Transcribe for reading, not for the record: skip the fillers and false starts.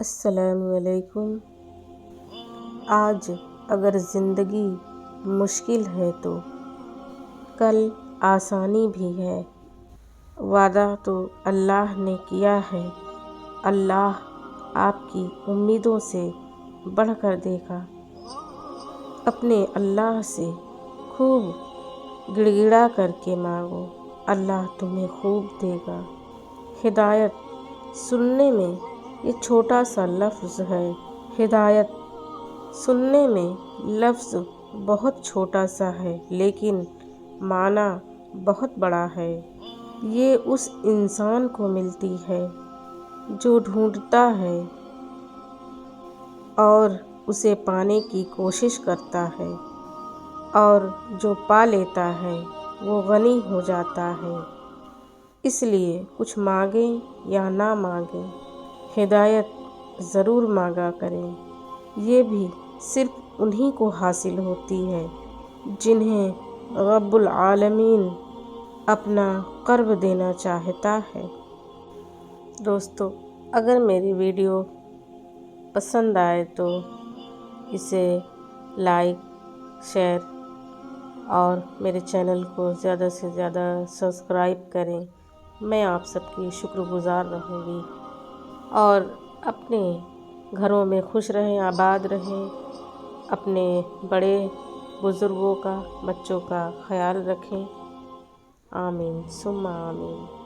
السلام علیکم۔ آج اگر زندگی مشکل ہے تو کل آسانی بھی ہے۔ وعدہ تو اللہ نے کیا ہے، اللہ آپ کی امیدوں سے بڑھ کر دے گا۔ اپنے اللہ سے خوب گڑ گڑا کر کے مانگو، اللہ تمہیں خوب دے گا۔ ہدایت سننے میں یہ چھوٹا سا لفظ ہے، ہدایت سننے میں لفظ بہت چھوٹا سا ہے لیکن معنی بہت بڑا ہے۔ یہ اس انسان کو ملتی ہے جو ڈھونڈتا ہے اور اسے پانے کی کوشش کرتا ہے، اور جو پا لیتا ہے وہ غنی ہو جاتا ہے۔ اس لیے کچھ مانگیں یا نہ مانگیں، ہدایت ضرور مانگا کریں۔ یہ بھی صرف انہی کو حاصل ہوتی ہے جنہیں رب العالمین اپنا قرب دینا چاہتا ہے۔ دوستو، اگر میری ویڈیو پسند آئے تو اسے لائک، شیئر اور میرے چینل کو زیادہ سے زیادہ سبسکرائب کریں۔ میں آپ سب کی شکر گزار رہوں گی، اور اپنے گھروں میں خوش رہیں، آباد رہیں، اپنے بڑے بزرگوں کا، بچوں کا خیال رکھیں۔ آمین ثم آمین۔